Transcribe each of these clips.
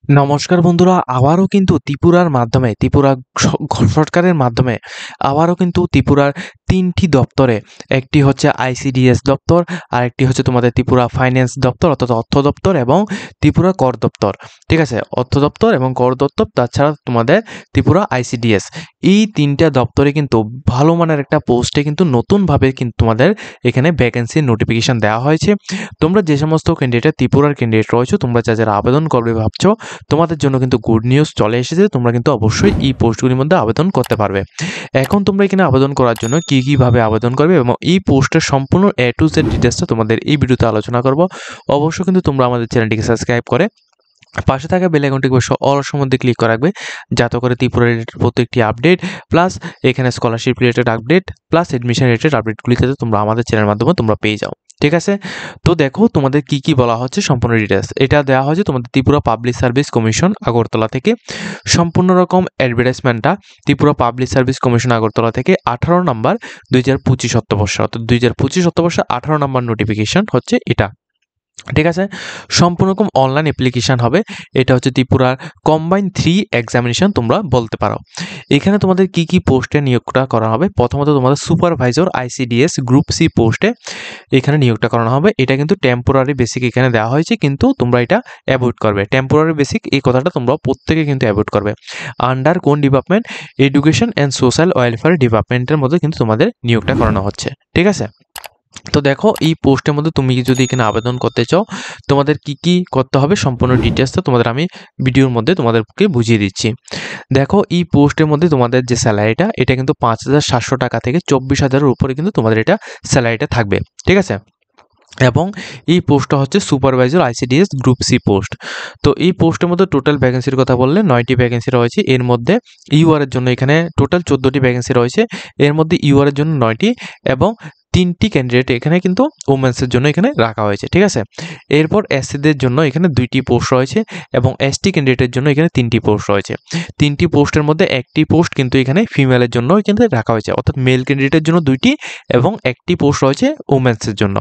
নমস্কার বন্ধুরা, আবারও কিন্তু ত্রিপুরার মাধ্যমে সরকারের মাধ্যমে আবারও কিন্তু ত্রিপুরার ৩টি দপ্তরে, একটি হচ্ছে আইসিডিএস দপ্তর, আরেকটি হচ্ছে তোমাদের ত্রিপুরা ফাইন্যান্স দপ্তর অর্থাৎ অর্থ দপ্তর এবং ত্রিপুরা কর দপ্তর। ঠিক আছে, অর্থ দপ্তর এবং কর দপ্তর, তাছাড়া তোমাদের ত্রিপুরা আইসিডিএস, এই ৩টা দপ্তরে কিন্তু ভালো মানের একটা পোস্টে কিন্তু নতুনভাবে কিন্তু তোমাদের এখানে ভ্যাকেন্সির নোটিফিকেশান দেওয়া হয়েছে। তোমরা যে সমস্ত ক্যান্ডিডেট ত্রিপুরার ক্যান্ডিডেট রয়েছে, তোমরা যারা আবেদন করবে ভাবছো, তোমাদের জন্য কিন্তু গুড নিউজ চলে এসেছে। তোমরা কিন্তু অবশ্যই এই পোস্টগুলির মধ্যে আবেদন করতে পারবে। এখন তোমরা এখানে আবেদন করার জন্য কীভাবে আবেদন করবে এবং এই পোস্টের সম্পূর্ণ A to Z ডিটেলসটা তোমাদের এই ভিডিওতে আলোচনা করব। অবশ্যই কিন্তু তোমরা আমাদের চ্যানেলটিকে সাবস্ক্রাইব করে পাশে থাকা বেল আইকনটিকে অল সম্বন্ধে ক্লিক করে রাখবে, যাতে করে ত্রিপুরা রিলেটেড প্রত্যেকটি আপডেট প্লাস এখানে scholarship related update plus admission related আপডেটগুলি যাতে তোমরা আমাদের চ্যানেলের মাধ্যমে তোমরা পেয়ে যাও। ঠিক আছে, তো দেখো তোমাদের কি বলা হচ্ছে সম্পূর্ণ ডিটেলস এটা দেওয়া হয়েছে তোমাদের Tripura public service commission Agartala থেকে। সম্পূর্ণ রকম অ্যাডভার্টাইজমেন্টটা Tripura public service commission Agartala থেকে 18 নম্বর 2025 অর্থবর্ষ, অর্থাৎ 2025 অর্থবর্ষে 18 নম্বর নোটিফিকেশন হচ্ছে এটা। ঠিক আছে, সম্পূর্ণ রকম অনলাইন অ্যাপ্লিকেশান হবে। এটা হচ্ছে ত্রিপুরার কম্বাইন 3 এক্সামিনেশন তোমরা বলতে পারো। এখানে তোমাদের কি পোস্টে নিয়োগটা করা হবে, প্রথমত তোমাদের সুপারভাইজার আইসিডিএস গ্রুপ সি পোস্টে এখানে নিয়োগটা করানো হবে। এটা কিন্তু টেম্পোরারি বেসিক এখানে দেওয়া হয়েছে, কিন্তু তোমরা এটা অ্যাভয়েড করবে। টেম্পোরারি বেসিক এই কথাটা তোমরা প্রত্যেকে কিন্তু অ্যাভয়েড করবে। আন্ডার কোন department? Education and social welfare ডিপার্টমেন্টের মধ্যে কিন্তু তোমাদের নিয়োগটা করানো হচ্ছে। ঠিক আছে, তো দেখো এই পোস্টের মধ্যে তুমি যদি এখানে আবেদন করতে চাও, তোমাদের কি করতে হবে সম্পূর্ণ ডিটেলসটা তোমাদের আমি ভিডিওর মধ্যে তোমাদেরকে বুঝিয়ে দিচ্ছি। দেখো এই পোস্টের মধ্যে তোমাদের যে স্যালারিটা, এটা কিন্তু 5,700 টাকা থেকে 24,000-এর উপরে কিন্তু তোমাদের এটা স্যালারিটা থাকবে। ঠিক আছে, এবং এই পোস্টটা হচ্ছে supervisor ICDS group C post. তো এই পোস্টের মধ্যে টোটাল ভ্যাকেন্সির কথা বললে 9টি ভ্যাকেন্সি রয়েছে। এর মধ্যে ইউআরের জন্য এখানে টোটাল 14টি ভ্যাকেন্সি রয়েছে। এর মধ্যে ইউআরের জন্য 9টি এবং 3টি ক্যান্ডিডেট এখানে কিন্তু ওমেন্সের জন্য এখানে রাখা হয়েছে। ঠিক আছে, এরপর এসসিদের জন্য এখানে 2টি পোস্ট রয়েছে এবং এসটি ক্যান্ডিডেটের জন্য এখানে 3টি পোস্ট রয়েছে। 3টি পোস্টের মধ্যে একটি পোস্ট কিন্তু এখানে ফিমেলের জন্য এখানে রাখা হয়েছে, অর্থাৎ মেল ক্যান্ডিডেটের জন্য 2টি এবং একটি পোস্ট রয়েছে ওমেন্সের জন্য।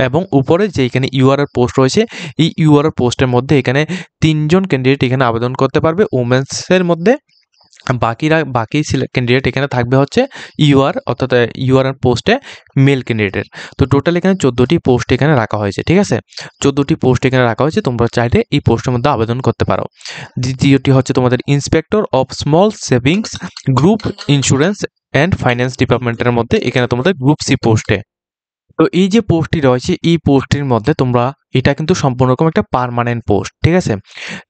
এবং উপরে যে এখানে ইউআরএর পোস্ট রয়েছে, এই ইউআরএর পোস্টের মধ্যে এখানে 3জন ক্যান্ডিডেট এখানে আবেদন করতে পারবে ওমেন্সের মধ্যে। বাকি ক্যান্ডিডেট এখানে থাকবে হচ্ছে ইউআর, অর্থাৎ ইউআর পোস্টে মেল ক্যান্ডিডেটের। তো টোটাল এখানে 14টি পোস্ট এখানে রাখা হয়েছে। ঠিক আছে, 14টি পোস্ট এখানে রাখা হয়েছে, তোমরা চাইলে এই পোস্টের মধ্যে আবেদন করতে পারো। দ্বিতীয়টি হচ্ছে তোমাদের inspector of small savings group insurance and finance ডিপার্টমেন্টের মধ্যে এখানে তোমাদের গ্রুপ সি পোস্টে। তো এই যে পোস্টটি রয়েছে, এই পোস্টটির মধ্যে তোমরা এটা কিন্তু সম্পূর্ণ রকম একটা পার্মানেন্ট পোস্ট। ঠিক আছে,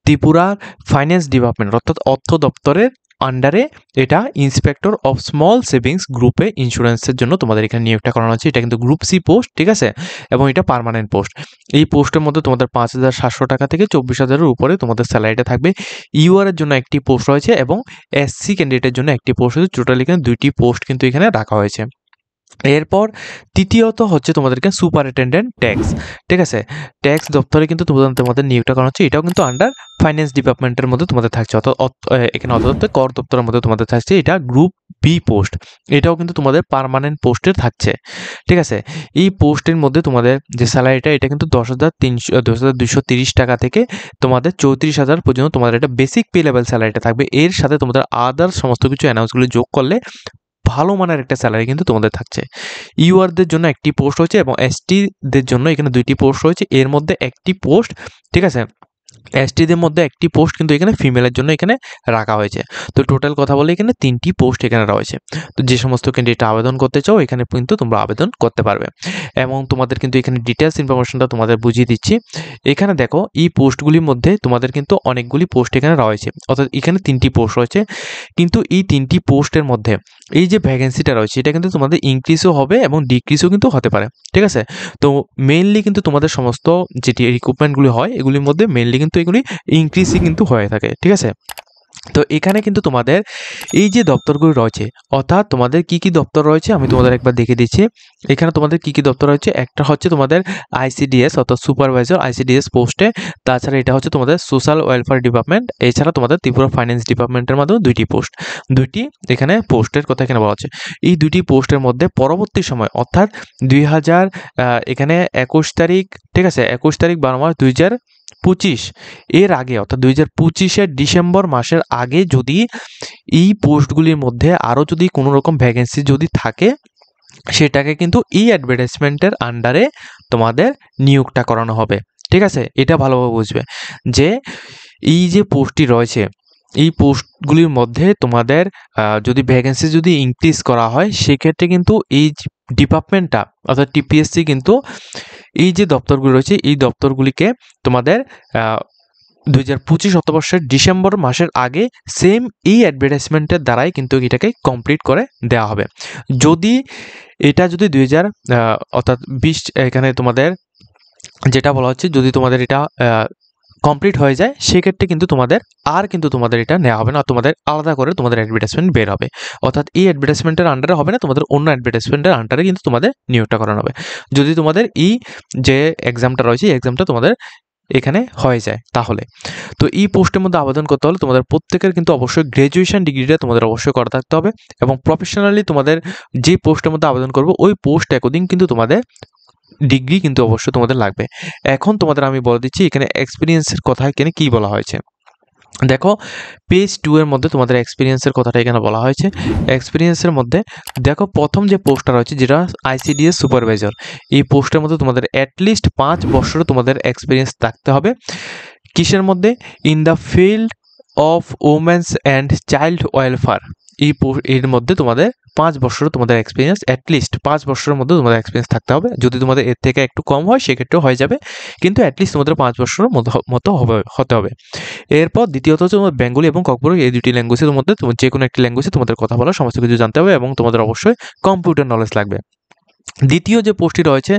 ত্রিপুরা ফাইন্যান্স ডিপার্টমেন্ট অর্থাৎ অর্থ দপ্তরের আন্ডারে এটা ইন্সপেক্টর অফ স্মল সেভিংস গ্রুপে ইন্স্যুরেন্সের জন্য তোমাদের এখানে নিয়োগটা করানো হচ্ছে। এটা কিন্তু গ্রুপ সি পোস্ট। ঠিক আছে, এবং এটা পার্মানেন্ট পোস্ট। এই পোস্টের মধ্যে তোমাদের 5,700 টাকা থেকে 24,000-এর উপরে তোমাদের স্যালারিটা থাকবে। ইউআর এর জন্য একটি পোস্ট রয়েছে এবং এসসি ক্যান্ডিডেটের জন্য একটি পোস্ট রয়েছে। টোটাল এখানে 2টি পোস্ট কিন্তু এখানে রাখা হয়েছে। এরপর তৃতীয়ত হচ্ছে তোমাদেরকে সুপারিনটেনডেন্ট ট্যাক্স। ঠিক আছে, ট্যাক্স দপ্তরে কিন্তু তোমাদের নিয়োগটা করা হচ্ছে। এটাও কিন্তু আন্ডার ফাইন্যান্স ডিপার্টমেন্টের মধ্যে তোমাদের থাকছে, অর্থাৎ এখানে অর্থাৎ কর দপ্তরের মধ্যে তোমাদের থাকছে। এটা গ্রুপ বি পোস্ট, এটাও কিন্তু তোমাদের পার্মানেন্ট পোস্টের থাকছে। ঠিক আছে, এই পোস্টের মধ্যে তোমাদের যে স্যালারিটা, এটা কিন্তু 10,230 টাকা থেকে তোমাদের 34,000 পর্যন্ত তোমাদের এটা বেসিক পে লেভেল স্যালারিটা থাকবে। এর সাথে তোমাদের আদার সমস্ত কিছু অ্যানাউন্সগুলো যোগ করলে ভালো মানের একটা স্যালারি কিন্তু তোমাদের থাকছে। ইউআরদের জন্য একটি পোস্ট রয়েছে এবং এসটিদের জন্য এখানে 2টি পোস্ট রয়েছে। এর মধ্যে একটি পোস্ট, ঠিক আছে, এসটিদের মধ্যে একটি পোস্ট কিন্তু এখানে ফিমেলের জন্য এখানে রাখা হয়েছে। তো টোটাল কথা বলে এখানে 3টি পোস্ট এখানে রয়েছে। তো যে সমস্ত ক্যান্ডিডেট আবেদন করতে চাও, এখানে কিন্তু তোমরা আবেদন করতে পারবে। এবং তোমাদের কিন্তু এখানে ডিটেলস ইনফরমেশনটা তোমাদের বুঝিয়ে দিচ্ছি। এখানে দেখো এই পোস্টগুলির মধ্যে তোমাদের কিন্তু অনেকগুলি পোস্ট এখানে রয়েছে, অর্থাৎ এখানে 3টি পোস্ট রয়েছে। কিন্তু এই 3টি পোস্টের মধ্যে এই যে ভ্যাকেন্সিটা রয়েছে, এটা কিন্তু তোমাদের ইনক্রিজও হবে এবং ডিক্রিজও কিন্তু হতে পারে। ঠিক আছে, তো মেইনলি কিন্তু তোমাদের সমস্ত যেটি রিক্রুটমেন্টগুলি হয়, এগুলির মধ্যে মেইনলি কিন্তু এগুলি ইনক্রিজই কিন্তু হয়ে থাকে। ঠিক আছে, তো এখানে কিন্তু তোমাদের এই যে দপ্তরগুলি রয়েছে, অর্থাৎ তোমাদের কি দপ্তর রয়েছে আমি তোমাদের একবার দেখে দিচ্ছি। এখানে তোমাদের কি দপ্তর রয়েছে, একটা হচ্ছে তোমাদের আইসিডিএস অর্থাৎ সুপারভাইজার আইসিডিএস পোস্টে, তাছাড়া এটা হচ্ছে তোমাদের সোশ্যাল ওয়েলফেয়ার ডিপার্টমেন্ট, এছাড়া তোমাদের ত্রিপুরা ফাইন্যান্স ডিপার্টমেন্টের মাধ্যমে 2টি পোস্ট, 2টি এখানে পোস্টের কথা এখানে বলা হচ্ছে। এই 2টি পোস্টের মধ্যে পরবর্তী সময় অর্থাৎ 2000 এখানে 21 তারিখ, ঠিক আছে, 21 তারিখ 12 মাস 2025 এর আগে অর্থাৎ 2025-এর ডিসেম্বর মাসের আগে যদি এই পোস্টগুলির মধ্যে আরও যদি কোনো রকম ভ্যাকেন্সি যদি থাকে, সেটাকে কিন্তু এই অ্যাডভার্টাইজমেন্টের আন্ডারে তোমাদের নিয়োগটা করানো হবে। ঠিক আছে, এটা ভালোভাবে বুঝবে যে এই যে পোস্টটি রয়েছে, এই পোস্টগুলির মধ্যে তোমাদের যদি ভ্যাকেন্সি যদি ইনক্রিজ করা হয়, সেক্ষেত্রে কিন্তু এই ডিপার্টমেন্টটা অর্থাৎ টিপিএসসি কিন্তু এই যে দপ্তরগুলি রয়েছে, এই দপ্তরগুলিকে তোমাদের 2025 অর্থবর্ষের ডিসেম্বর মাসের আগে সেম এই অ্যাডভার্টাইজমেন্টের দ্বারাই কিন্তু এটাকে কমপ্লিট করে দেওয়া হবে। যদি এটা যদি 2000 অর্থাৎ 20 এখানে তোমাদের যেটা বলা হচ্ছে, যদি তোমাদের এটা কমপ্লিট হয়ে যায়, সেক্ষেত্রে কিন্তু তোমাদের এটা নেওয়া হবে না, তোমাদের আলাদা করে তোমাদের অ্যাডভার্টাইজমেন্ট বের হবে। অর্থাৎ এই অ্যাডভার্টাইজমেন্টের আন্ডারে হবে না, তোমাদের অন্য অ্যাডভার্টাইজমেন্টের আন্ডারে কিন্তু তোমাদের নিয়োগটা করানো হবে, যদি তোমাদের এই যে এক্সামটা রয়েছে, এই এক্সামটা তোমাদের এখানে হয়ে যায় তাহলে। তো এই পোস্টের মধ্যে আবেদন করতে হলে তোমাদের প্রত্যেকের কিন্তু অবশ্যই গ্র্যাজুয়েশন ডিগ্রিটা তোমাদের অবশ্যই করা থাকতে হবে, এবং প্রফেশনালি তোমাদের যে পোস্টের মধ্যে আবেদন করবে ওই পোস্ট অ্যাকর্ডিং কিন্তু তোমাদের ডিগ্রি কিন্তু অবশ্যই তোমাদের লাগবে। এখন তোমাদের আমি বলে দিচ্ছি এখানে এক্সপিরিয়েন্সের কথা এখানে কী বলা হয়েছে। দেখো, পেজ 2 এর মধ্যে তোমাদের এক্সপিরিয়েন্সের কথাটা এখানে বলা হয়েছে। এক্সপিরিয়েন্সের মধ্যে দেখো, প্রথম যে পোস্টটা রয়েছে যেটা আইসিডিএস সুপারভাইজার, এই পোস্টের মধ্যে তোমাদের অ্যাটলিস্ট 5 বছর তোমাদের এক্সপিরিয়েন্স থাকতে হবে। কিসের মধ্যে? In the field of women's and child welfare. এর মধ্যে তোমাদের 5 বছর তোমাদের এক্সপিরিয়েন্স, অ্যাটলিস্ট 5 বছরের মধ্যে তোমাদের এক্সপিরিয়েন্স থাকতে হবে। যদি তোমাদের এর থেকে একটু কম হয় সেক্ষেত্রেও হয়ে যাবে, কিন্তু অ্যাটলিস্ট তোমাদের 5 বছরের মতো হতে হবে। এরপর দ্বিতীয়ত হচ্ছে তোমাদের বেঙ্গলি এবং ককবরক, এই দুটি ল্যাঙ্গুয়েজের মধ্যে যে কোনো একটি ল্যাঙ্গুয়েজে তোমাদের কথা বলা সমস্ত কিছু জানতে হবে, এবং তোমাদের অবশ্যই কম্পিউটার নলেজ লাগবে। দ্বিতীয় যে পোস্টটি রয়েছে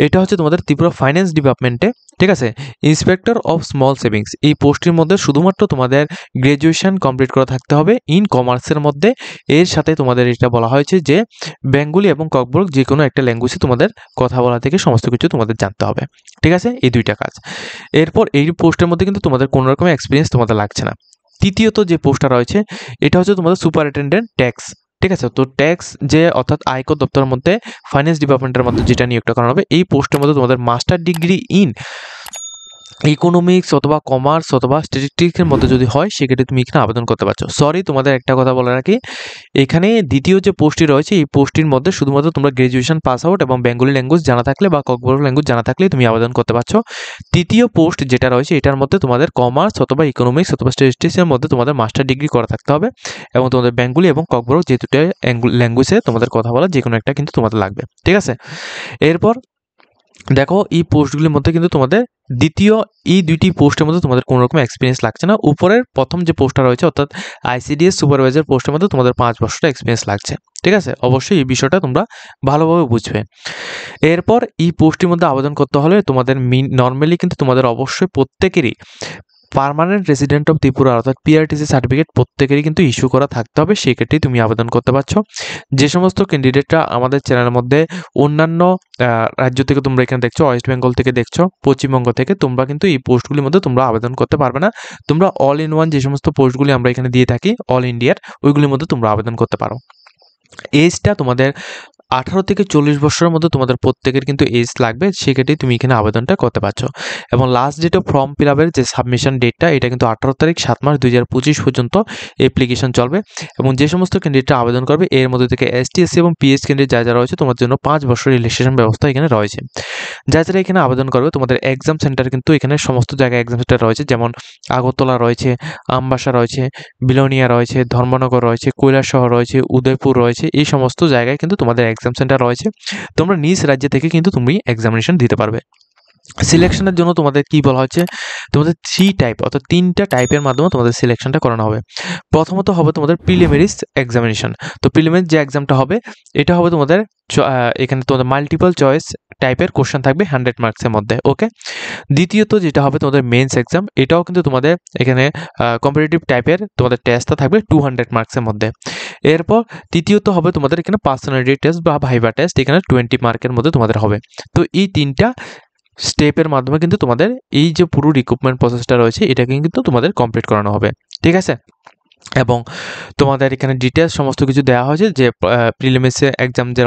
এটা হচ্ছে তোমাদের ত্রিপুরা ফাইন্যান্স ডিপার্টমেন্টে, ঠিক আছে, ইন্সপেক্টর অফ স্মল সেভিংস। এই পোস্টটির মধ্যে শুধুমাত্র তোমাদের গ্র্যাজুয়েশন কমপ্লিট করা থাকতে হবে ইন কমার্সের মধ্যে। এর সাথে তোমাদের এটা বলা হয়েছে যে বেঙ্গলি এবং ককবরক যে কোনো একটা ল্যাঙ্গুয়েজে তোমাদের কথা বলা থেকে সমস্ত কিছু তোমাদের জানতে হবে। ঠিক আছে, এই দুইটা কাজ। এরপর এই পোস্টের মধ্যে কিন্তু তোমাদের কোনো রকমের এক্সপিরিয়েন্স তোমাদের লাগছে না। তৃতীয়ত যে পোস্টটা রয়েছে এটা হচ্ছে তোমাদের সুপারিনটেনডেন্ট ট্যাক্স। ঠিক আছে, তো ট্যাক্স যে অর্থাৎ আয়কর দপ্তরের মধ্যে ফাইন্যান্স ডিপার্টমেন্টের মধ্যে যেটা নিয়োগটা করানো হবে, এই পোস্টের মধ্যে তোমাদের মাস্টার ডিগ্রি ইন ইকোনমিক্স অথবা কমার্স অথবা স্ট্যাটিস্টিক্সের মধ্যে যদি হয় সেক্ষেত্রে তুমি এখানে আবেদন করতে পারছো। সরি, তোমাদের একটা কথা বলে রাখি, এখানে দ্বিতীয় যে পোস্টটি রয়েছে এই পোস্টটির মধ্যে শুধুমাত্র তোমরা গ্র্যাজুয়েশন পাস আউট এবং বেঙ্গলি ল্যাঙ্গুয়েজ জানা থাকলে বা ককবরক ল্যাঙ্গুয়েজ জানা থাকলে তুমি আবেদন করতে পারছো। তৃতীয় পোস্ট যেটা রয়েছে এটার মধ্যে তোমাদের কমার্স অথবা ইকোনমিক্স অথবা স্ট্যাটিস্টিক্সের মধ্যে তোমাদের মাস্টার ডিগ্রি করা থাকতে হবে, এবং তোমাদের বেঙ্গলি এবং ককবরক যে দুটো ল্যাঙ্গুয়েজে তোমাদের কথা বলা যে কোনো একটা কিন্তু তোমাদের লাগবে। ঠিক আছে, এরপর দেখো এই পোস্টগুলির মধ্যে কিন্তু তোমাদের এই দুইটি পোস্টের মধ্যে তোমাদের কোনো রকম এক্সপিরিয়েন্স লাগছে না। উপরের প্রথম যে পোস্টটা রয়েছে অর্থাৎ আইসিডিএস সুপারভাইজার পোস্টের মধ্যে তোমাদের 5 বছরের এক্সপিরিয়েন্স লাগছে। ঠিক আছে, অবশ্যই এই বিষয়টা তোমরা ভালোভাবে বুঝবে। এরপর এই পোস্টের মধ্যে আবেদন করতে হলে তোমাদের নর্মালি কিন্তু তোমাদের অবশ্যই প্রত্যেকেরই পার্মানেন্ট রেসিডেন্ট অফ ত্রিপুরা অর্থাৎ পিআরটিসি সার্টিফিকেট প্রত্যেকেরই কিন্তু ইস্যু করা থাকতে হবে, সেক্ষেত্রেই তুমি আবেদন করতে পারছো। যে সমস্ত ক্যান্ডিডেটরা আমাদের চ্যানেলের মধ্যে অন্যান্য রাজ্য থেকে তোমরা এখানে দেখছো, ওয়েস্ট বেঙ্গল থেকে দেখছো, পশ্চিমবঙ্গ থেকে, তোমরা কিন্তু এই পোস্টগুলির মধ্যে তোমরা আবেদন করতে পারবে না। তোমরা অল ইন ওয়ান যে সমস্ত পোস্টগুলি আমরা এখানে দিয়ে থাকি অল ইন্ডিয়ার, ওইগুলির মধ্যে তোমরা আবেদন করতে পারো। এজটা তোমাদের 18 থেকে 40 বছরের মধ্যে তোমাদের প্রত্যেকের কিন্তু এজ লাগবে, সেক্ষেত্রে তুমি এখানে আবেদনটা করতে পারছো। এবং last date of form fill আপের যে সাবমিশন ডেটটা এটা কিন্তু 18 তারিখ 7 মাস 2025 পর্যন্ত অ্যাপ্লিকেশন চলবে। এবং যে সমস্ত ক্যান্ডিডেটরা আবেদন করবে এর মধ্যে থেকে এসটি এসসি এবং পিএইচ ক্যান্ডিডেট যা রয়েছে তোমার জন্য 5 বছর রিল্যাক্সেশন ব্যবস্থা এখানে রয়েছে। যারা এখানে আবেদন করবে তোমাদের এক্সাম সেন্টার কিন্তু এখানে সমস্ত জায়গায় এক্সাম সেন্টার রয়েছে, যেমন আগরতলা রয়েছে, আমবাসা রয়েছে, বিলোনিয়া রয়েছে, ধর্মনগর রয়েছে, কৈলাসহর রয়েছে, উদয়পুর রয়েছে, এই সমস্ত জায়গায় কিন্তু তোমাদের এক্সাম সেন্টার রয়েছে। তোমরা নিজ রাজ্য থেকে কিন্তু তুমি এক্সামিনেশন দিতে পারবে। সিলেকশনের জন্য তোমাদের কি বলা হচ্ছে, তোমাদের 3 টাইপ অর্থাৎ 3টা টাইপের মাধ্যমে তোমাদের সিলেকশনটা করানো হবে। প্রথমত হবে তোমাদের প্রিলিমিনারিজ এক্সামিনেশন। তো প্রিলিমিনারি যে এক্সামটা হবে এটা হবে তোমাদের এখানে তোমাদের মাল্টিপল চয়েস টাইপের কোশ্চেন থাকবে 100 মার্কসের মধ্যে, ওকে। দ্বিতীয়ত যেটা হবে তোমাদের মেন্স এক্সাম, এটাও কিন্তু তোমাদের এখানে কম্পিটিটিভ টাইপের তোমাদের টেস্টটা থাকবে 200 মার্কসের মধ্যে। এরপর তৃতীয়ত হবে তোমাদের এখানে পার্সোনালিটি টেস্ট বা ভাইভা টেস্ট, এখানে 20 মার্কের মধ্যে তোমাদের হবে। তো এই 3টা স্টেপের মাধ্যমে কিন্তু তোমাদের এই যে পুরো রিক্রুটমেন্ট প্রসেসটা রয়েছে এটাকে কিন্তু তোমাদের কমপ্লিট করানো হবে। ঠিক আছে, এবং তোমাদের এখানে ডিটেলস সমস্ত কিছু দেওয়া হয়েছে যে প্রিলিমিনারি এক্সাম যে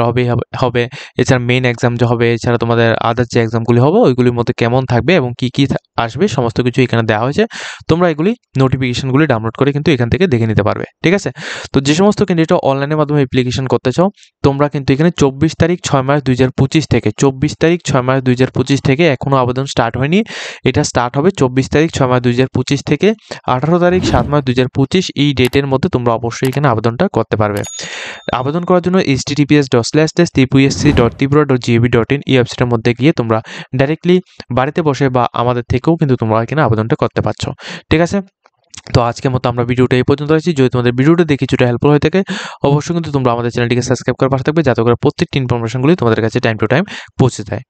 হবে, এছাড়া মেইন এক্সাম যে হবে, এছাড়া তোমাদের আদার যে এক্সামগুলি হবে ওইগুলির মধ্যে কেমন থাকবে এবং কী কী আসবে, সমস্ত কিছু এখানে দেওয়া হয়েছে। তোমরা এগুলি নোটিফিকেশনগুলি ডাউনলোড করে কিন্তু এখান থেকে দেখে নিতে পারবে, ঠিক আছে? তো যে সমস্ত ক্যান্ডিডেট অনলাইনের মাধ্যমে অ্যাপ্লিকেশন করতে চাও, তোমরা কিন্তু এখানে 24 তারিখ 6 মার্চ 2025 থেকে 24 তারিখ 6 মার্চ 2025 থেকে এখনও আবেদন স্টার্ট হয়নি। এটা স্টার্ট হবে 24 তারিখ 6 মার্চ 2025 থেকে 18 তারিখ 7 মার্চ 2025, এই ডেটের মধ্যে তোমরা অবশ্যই এখানে আবেদনটা করতে পারবে। আবেদন করার জন্য https://tripura.tripura.gov.in এই ওয়েবসাইটের মধ্যে গিয়ে তোমরা ডাইরেক্টলি বাড়িতে বসে বা আমাদের থেকেও কিন্তু তোমরা এখানে আবেদনটা করতে পারছো, ঠিক আছে? তো আজকের মতো আমরা ভিডিওটা এই পর্যন্ত রাখছি। যদি তোমাদের ভিডিওটা দেখে কিছুটা হেল্পফুল হয়ে থাকে, অবশ্যই কিন্তু তোমরা আমাদের চ্যানেলটিকে সাবস্ক্রাইব করে পাশে থাকবে, যাতে করে প্রত্যেকটি ইনফরমেশনগুলি তোমাদের কাছে টাইম টু টাইম পৌঁছে যায়।